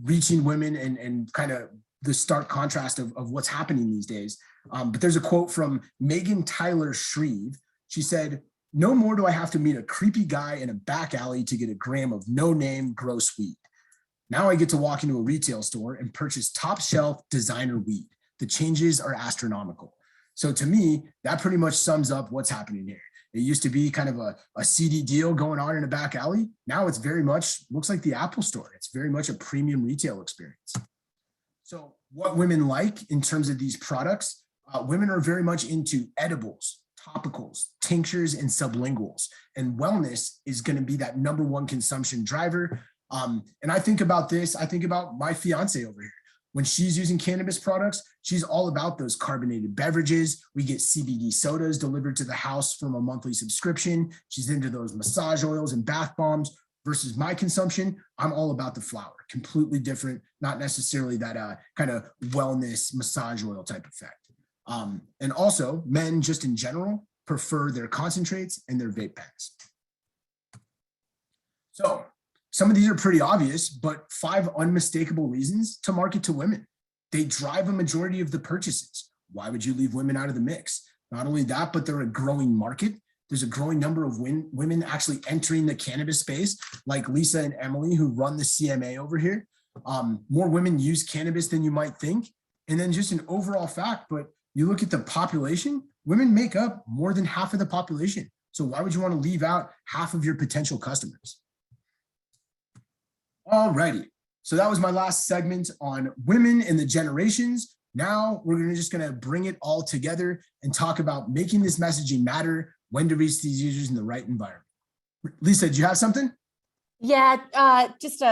reaching women and kind of the stark contrast of what's happening these days. But there's a quote from Megan Tyler Shreve. She said, "No more do I have to meet a creepy guy in a back alley to get a gram of no-name gross weed. Now I get to walk into a retail store and purchase top shelf designer weed. The changes are astronomical." So to me, that pretty much sums up what's happening here. It used to be kind of a seedy deal going on in a back alley. Now it's very much looks like the Apple store. It's very much a premium retail experience. So what women like in terms of these products, women are very much into edibles, topicals, tinctures, and sublinguals. And wellness is going to be that number one consumption driver. And I think about this, I think about my fiance over here. When she's using cannabis products, she's all about those carbonated beverages. We get CBD sodas delivered to the house from a monthly subscription. She's into those massage oils and bath bombs. Versus my consumption, I'm all about the flower, completely different, not necessarily that kind of wellness massage oil type effect. And also men just in general prefer their concentrates and their vape pens. So some of these are pretty obvious, but 5 unmistakable reasons to market to women. They drive a majority of the purchases. Why would you leave women out of the mix? Not only that, but they're a growing market. There's a growing number of women actually entering the cannabis space, like Lisa and Emily, who run the CMA over here. More women use cannabis than you might think. And then just an overall fact, but you look at the population, women make up more than half of the population. So why would you want to leave out half of your potential customers? All righty. So that was my last segment on women and the generations. Now we're just going to bring it all together and talk about making this messaging matter, when to reach these users in the right environment. Lisa, do you have something? Yeah, just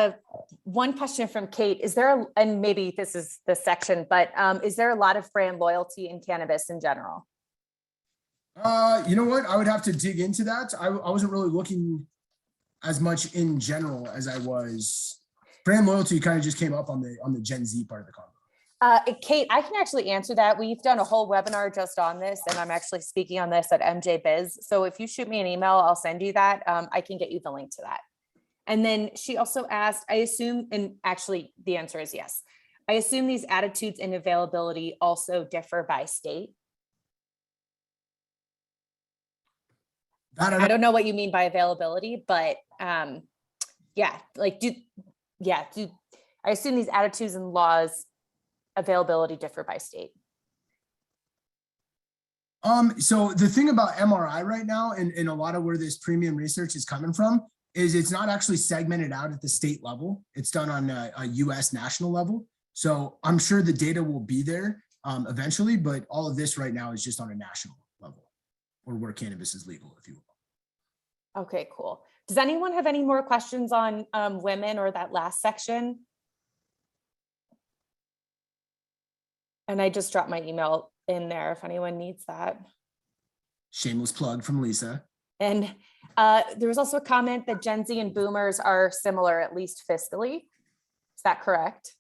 one question from Kate. Is there, and maybe this is the section, but is there a lot of brand loyalty in cannabis in general? You know what? I would have to dig into that. I wasn't really looking as much in general as I was. Brand loyalty kind of just came up on the Gen Z part of the convo. Kate, I can actually answer that. We've done a whole webinar just on this, and I'm actually speaking on this at MJ Biz. So if you shoot me an email, I'll send you that. I can get you the link to that. And then she also asked, I assume, and actually the answer is yes. I assume these attitudes and availability also differ by state. I don't know what you mean by availability, but yeah, like I assume these attitudes and laws availability differ by state. So the thing about MRI right now, and a lot of where this premium research is coming from, is it's not actually segmented out at the state level. It's done on a US national level. So I'm sure the data will be there eventually, but all of this right now is just on a national level, or where cannabis is legal, if you will. Okay, cool. Does anyone have any more questions on women or that last section? And I just dropped my email in there if anyone needs that. Shameless plug from Lisa. And there was also a comment that Gen Z and boomers are similar, at least fiscally. Is that correct?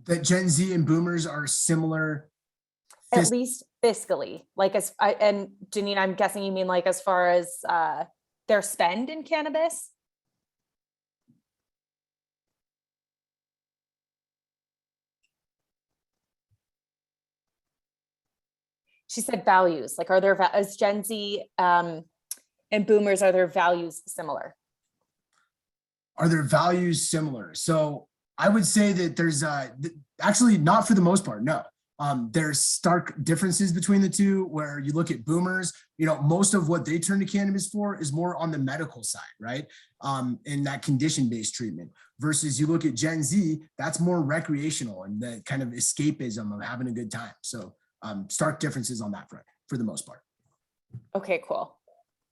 That Gen Z and boomers are similar? At least fiscally. Like, and Janine, I'm guessing you mean like as far as their spend in cannabis? She said values, like, are there, as Gen Z and boomers, are their values similar? Are their values similar? So I would say that there's actually not for the most part, no. There's stark differences between the two where you look at boomers, most of what they turn to cannabis for is more on the medical side, right? In that condition-based treatment versus you look at Gen Z, that's more recreational and the kind of escapism of having a good time. So stark differences on that front for the most part. Okay, cool.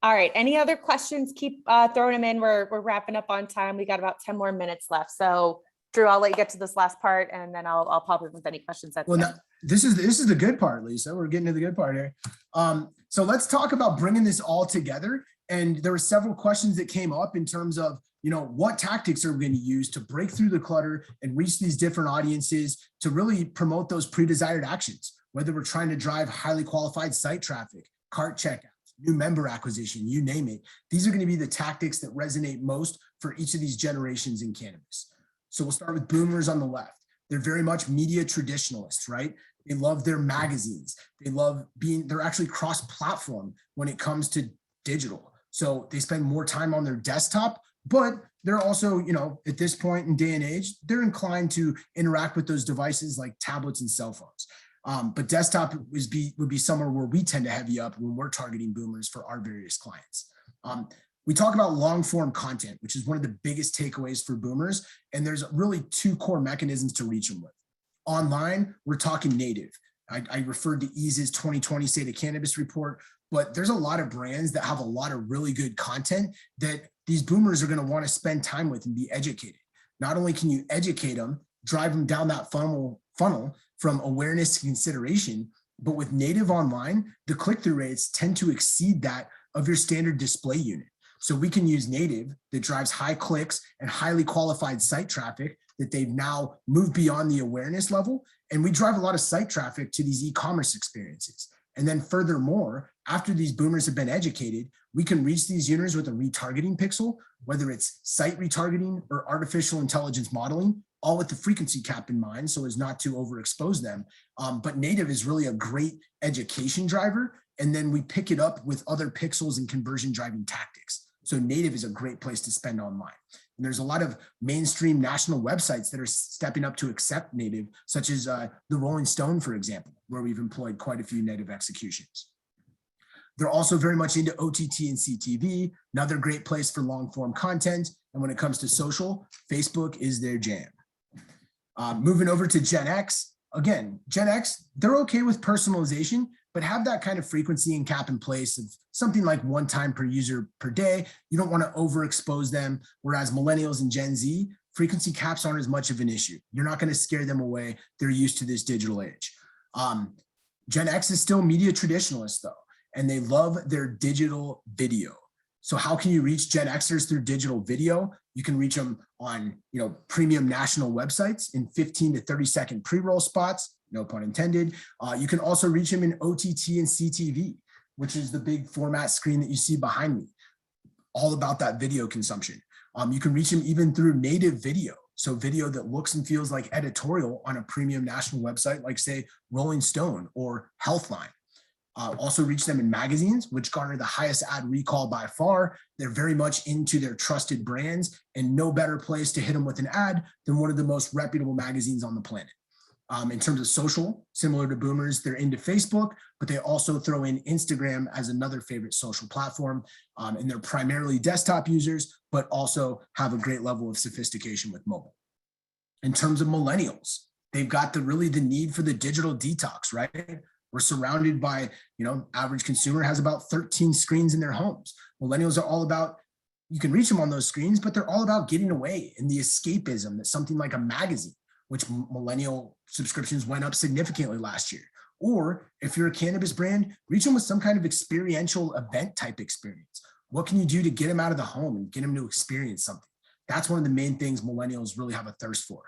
All right. Any other questions? Keep throwing them in. We're wrapping up on time. We got about 10 more minutes left. So Drew, I'll let you get to this last part and then I'll pop up with any questions at the end. This is the good part, Lisa. We're getting to the good part here. So let's talk about bringing this all together. And there were several questions that came up in terms of, what tactics are we going to use to break through the clutter and reach these different audiences to really promote those pre-desired actions, whether we're trying to drive highly qualified site traffic, cart checkouts, new member acquisition, you name it. These are going to be the tactics that resonate most for each of these generations in cannabis. So we'll start with boomers on the left. They're very much media traditionalists, right? They love their magazines. They're actually cross-platform when it comes to digital. So they spend more time on their desktop, but they're also, at this point in day and age, they're inclined to interact with those devices like tablets and cell phones. But desktop would be somewhere where we tend to heavy up when we're targeting boomers for our various clients. We talk about long form content, which is one of the biggest takeaways for boomers. And there's really two core mechanisms to reach them with. Online, we're talking native. I referred to Ease's 2020 State of Cannabis report, but there's a lot of brands that have a lot of really good content that these boomers are going to want to spend time with and be educated. Not only can you educate them, drive them down that funnel from awareness to consideration, but with native online, the click-through rates tend to exceed that of your standard display unit. So we can use native that drives high clicks and highly qualified site traffic that they've now moved beyond the awareness level. And we drive a lot of site traffic to these e-commerce experiences. And then furthermore, after these boomers have been educated, we can reach these users with a retargeting pixel, whether it's site retargeting or artificial intelligence modeling, all with the frequency cap in mind so as not to overexpose them. But native is really a great education driver. And then we pick it up with other pixels and conversion driving tactics. So native is a great place to spend online. And there's a lot of mainstream national websites that are stepping up to accept native, such as the Rolling Stone, for example, where we've employed quite a few native executions. They're also very much into OTT and CTV, another great place for long form content. And when it comes to social, Facebook is their jam. Moving over to Gen X, again, Gen X, they're okay with personalization, but have that kind of frequency and cap in place of something like 1 time per user per day. You don't want to overexpose them. Whereas millennials and Gen Z, frequency caps aren't as much of an issue. You're not going to scare them away. They're used to this digital age. Gen X is still media traditionalists though, and they love their digital video. So how can you reach Gen Xers through digital video? You can reach them on, premium national websites in 15 to 30 second pre-roll spots, no pun intended. You can also reach them in OTT and CTV, which is the big format screen that you see behind me, all about that video consumption. You can reach them even through native video. So video that looks and feels like editorial on a premium national website, like say Rolling Stone or Healthline. Also reach them in magazines, which garner the highest ad recall by far. They're very much into their trusted brands, and no better place to hit them with an ad than one of the most reputable magazines on the planet. In terms of social, similar to boomers, they're into Facebook, but they also throw in Instagram as another favorite social platform. And they're primarily desktop users, but also have a great level of sophistication with mobile. In terms of millennials, they've got the need for the digital detox, right? We're surrounded by, average consumer has about 13 screens in their homes. Millennials are all about, you can reach them on those screens, but they're all about getting away and the escapism that something like a magazine, which millennial subscriptions went up significantly last year. Or if you're a cannabis brand, reach them with some kind of experiential event type experience. What can you do to get them out of the home and get them to experience something? That's one of the main things millennials really have a thirst for.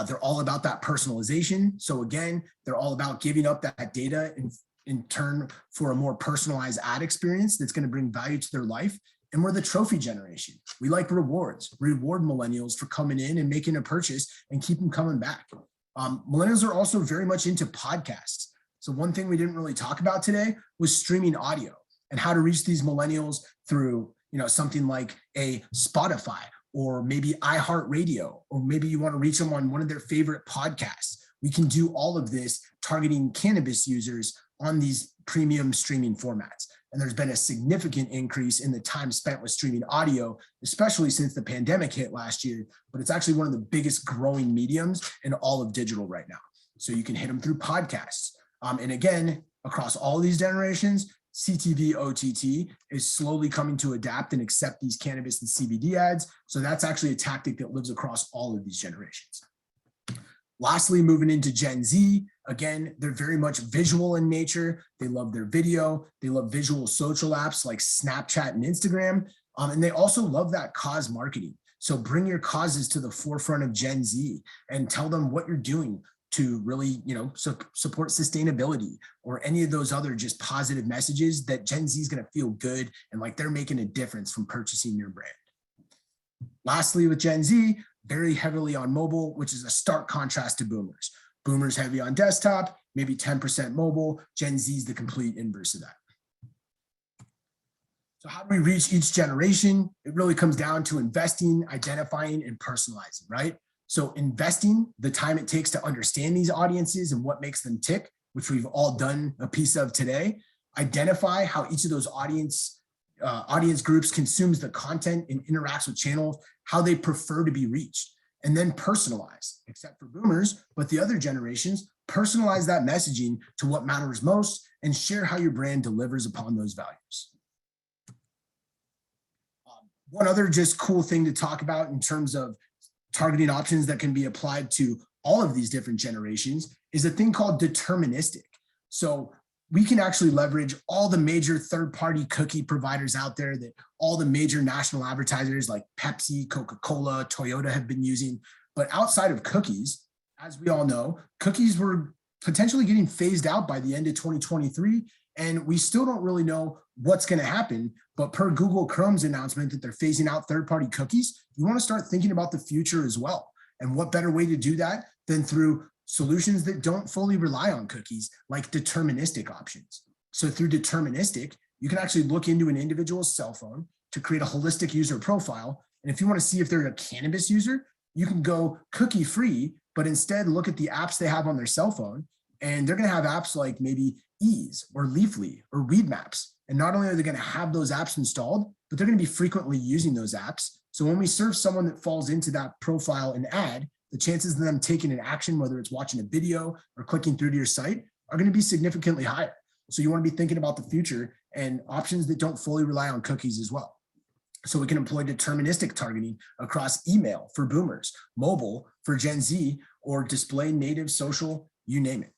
They're all about that personalization. So again, they're all about giving up that data in turn for a more personalized ad experience that's going to bring value to their life. And we're the trophy generation. We like rewards. Reward millennials for coming in and making a purchase and keep them coming back. Millennials are also very much into podcasts. So one thing we didn't really talk about today was streaming audio and how to reach these millennials through, something like a Spotify or maybe iHeartRadio, or maybe you want to reach them on one of their favorite podcasts, we can do all of this targeting cannabis users on these premium streaming formats. And there's been a significant increase in the time spent with streaming audio, especially since the pandemic hit last year, but it's actually one of the biggest growing mediums in all of digital right now. So you can hit them through podcasts. And again, across all of these generations, CTV OTT is slowly coming to adapt and accept these cannabis and CBD ads. So that's actually a tactic that lives across all of these generations. Lastly, moving into Gen Z, again, they're very much visual in nature. They love their video. They love visual social apps like Snapchat and Instagram. And they also love that cause marketing. So bring your causes to the forefront of Gen Z and tell them what you're doing to really, support sustainability or any of those other just positive messages that Gen Z is going to feel good and like they're making a difference from purchasing your brand. Lastly, with Gen Z, very heavily on mobile, which is a stark contrast to boomers. Boomers heavy on desktop, maybe 10% mobile. Gen Z is the complete inverse of that. So how do we reach each generation? It really comes down to investing, identifying, and personalizing, right? So investing the time it takes to understand these audiences and what makes them tick, which we've all done a piece of today. Identify how each of those audience groups consumes the content and interacts with channels, how they prefer to be reached, and then personalize, except for boomers, but the other generations, personalize that messaging to what matters most and share how your brand delivers upon those values. One other just cool thing to talk about in terms of targeting options that can be applied to all of these different generations is a thing called deterministic. So we can actually leverage all the major third-party cookie providers out there that all the major national advertisers like Pepsi, Coca-Cola, Toyota have been using. But outside of cookies, as we all know, cookies were potentially getting phased out by the end of 2023. And we still don't really know what's going to happen. But per Google Chrome's announcement that they're phasing out third-party cookies, you want to start thinking about the future as well. And what better way to do that than through solutions that don't fully rely on cookies, like deterministic options. So through deterministic, you can actually look into an individual's cell phone to create a holistic user profile. And if you want to see if they're a cannabis user, you can go cookie free, but instead look at the apps they have on their cell phone. And they're going to have apps like maybe Ease or Leafly or Weed Maps. And not only are they going to have those apps installed, but they're going to be frequently using those apps. So when we serve someone that falls into that profile and ad, the chances of them taking an action, whether it's watching a video or clicking through to your site, are going to be significantly higher. So you want to be thinking about the future and options that don't fully rely on cookies as well. So we can employ deterministic targeting across email for boomers, mobile for Gen Z, or display native social, you name it.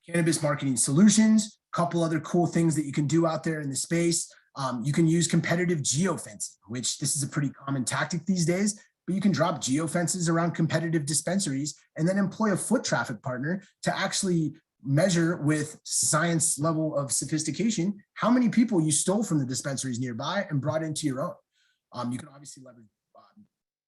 Cannabis marketing solutions, a couple other cool things that you can do out there in the space. You can use competitive geofencing, which this is a pretty common tactic these days, but you can drop geofences around competitive dispensaries and then employ a foot traffic partner to actually measure with science level of sophistication how many people you stole from the dispensaries nearby and brought into your own. You can obviously leverage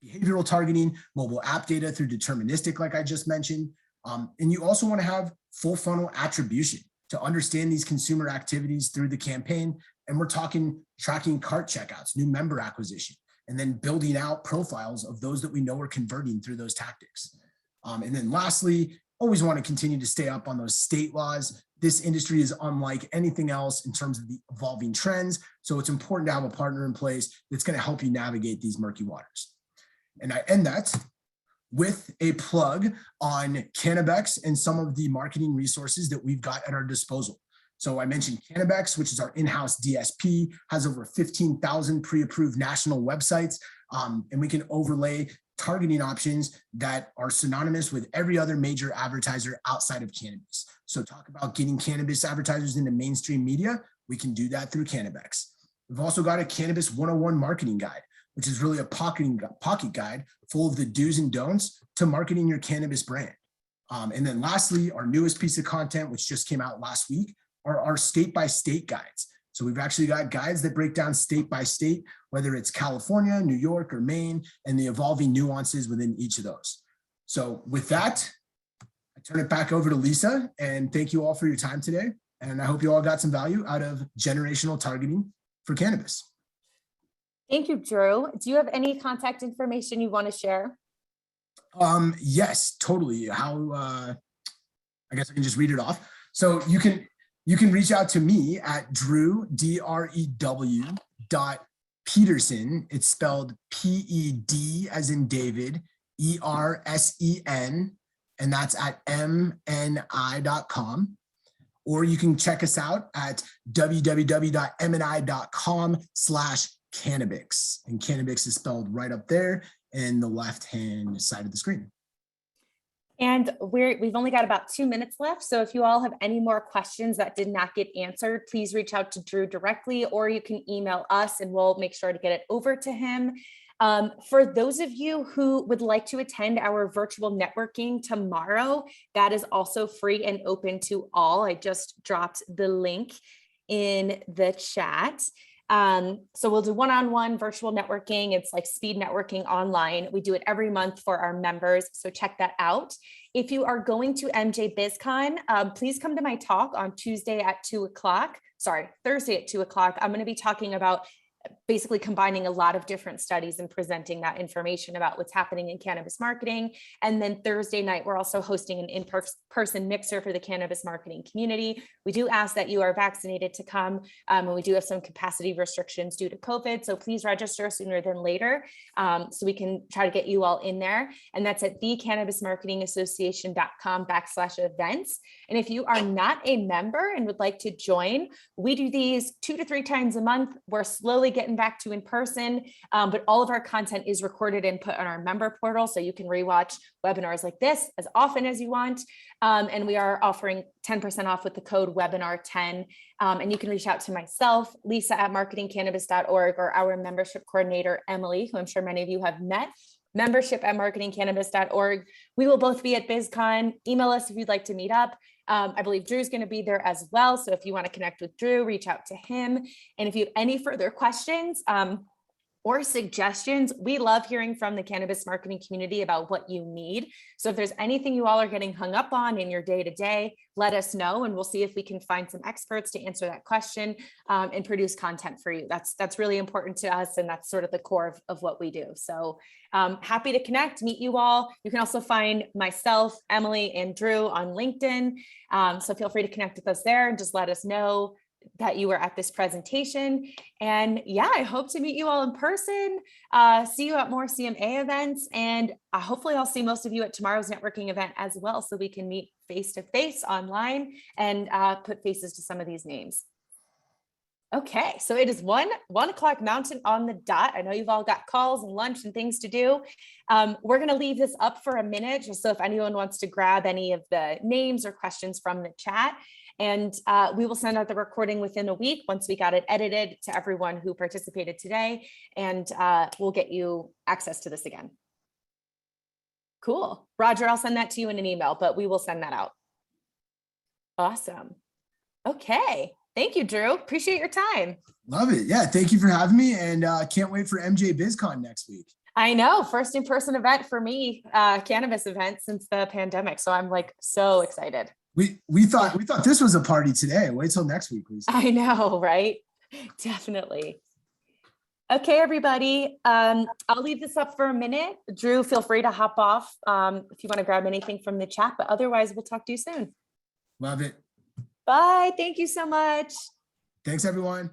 behavioral targeting, mobile app data through deterministic, like I just mentioned. And you also want to have full funnel attribution to understand these consumer activities through the campaign. And we're talking tracking cart checkouts, new member acquisition, and then building out profiles of those that we know are converting through those tactics. And then lastly, always want to continue to stay up on those state laws. This industry is unlike anything else in terms of the evolving trends. So it's important to have a partner in place that's going to help you navigate these murky waters. And I end that with a plug on Cannabex and some of the marketing resources that we've got at our disposal. So I mentioned Cannabex, which is our in-house DSP, has over 15,000 pre-approved national websites, and we can overlay targeting options that are synonymous with every other major advertiser outside of cannabis. So talk about getting cannabis advertisers into mainstream media, we can do that through Cannabex. We've also got a Cannabis 101 marketing guide, which is really a pocket guide full of the do's and don'ts to marketing your cannabis brand. And then lastly, our newest piece of content, which just came out last week, are our state-by-state guides. So we've actually got guides that break down state by state, whether it's California, New York, or Maine, and the evolving nuances within each of those. So with that, I turn it back over to Lisa, and thank you all for your time today. And I hope you all got some value out of generational targeting for cannabis. Thank you, Drew. Do you have any contact information you want to share? Yes, totally. I guess I can just read it off. So you can reach out to me at Drew, DREW .Peterson. It's spelled PED as in David, ERSEN, and that's at mni.com. Or you can check us out at www.mni.com/Cannabex. And Cannabex is spelled right up there in the left-hand side of the screen. And we've only got about 2 minutes left. So if you all have any more questions that did not get answered, please reach out to Drew directly, or you can email us and we'll make sure to get it over to him. For those of you who would like to attend our virtual networking tomorrow, that is also free and open to all. I just dropped the link in the chat. So we'll do one-on-one virtual networking. It's like speed networking online. We do it every month for our members. So check that out. If you are going to MJ BizCon, please come to my talk on Thursday at 2 o'clock. I'm going to be talking about basically combining a lot of different studies and presenting that information about what's happening in cannabis marketing. And then Thursday night, we're also hosting an in-person mixer for the cannabis marketing community. We do ask that you are vaccinated to come, and we do have some capacity restrictions due to COVID. So please register sooner than later, so we can try to get you all in there. And that's at thecannabismarketingassociation.com/events. And if you are not a member and would like to join, we do these 2 to 3 times a month. We're slowly getting back to in person, but all of our content is recorded and put on our member portal, so you can rewatch webinars like this as often as you want. And we are offering 10% off with the code webinar10. And you can reach out to myself, Lisa at marketingcannabis.org, or our membership coordinator, Emily, who I'm sure many of you have met, membership at marketingcannabis.org. We will both be at BizCon. Email us if you'd like to meet up. I believe Drew's going to be there as well. So if you want to connect with Drew, reach out to him. And if you have any further questions or suggestions, we love hearing from the cannabis marketing community about what you need. So if there's anything you all are getting hung up on in your day-to-day, let us know, and we'll see if we can find some experts to answer that question and produce content for you. That's really important to us, and that's sort of the core of what we do. So happy to connect, meet you all. You can also find myself, Emily, and Drew on LinkedIn. So feel free to connect with us there and just let us know that you were at this presentation. And yeah, I hope to meet you all in person, see you at more CMA events, and hopefully I'll see most of you at tomorrow's networking event as well, so we can meet face-to-face online and put faces to some of these names. Okay, so it is 1 o'clock Mountain on the dot. I know you've all got calls and lunch and things to do. We're going to leave this up for a minute, just so if anyone wants to grab any of the names or questions from the chat. And we will send out the recording within a week once we got it edited to everyone who participated today. And we'll get you access to this again. Cool. Roger, I'll send that to you in an email, but we will send that out. Awesome. Okay. Thank you, Drew. Appreciate your time. Love it. Yeah. Thank you for having me, and can't wait for MJ BizCon next week. I know, first in-person event for me, cannabis event since the pandemic. So I'm like so excited. We thought this was a party today. Wait till next week, Lisa. I know, right? Definitely. Okay, everybody. I'll leave this up for a minute. Drew, feel free to hop off if you want to grab anything from the chat, but otherwise we'll talk to you soon. Love it. Bye. Thank you so much. Thanks, everyone.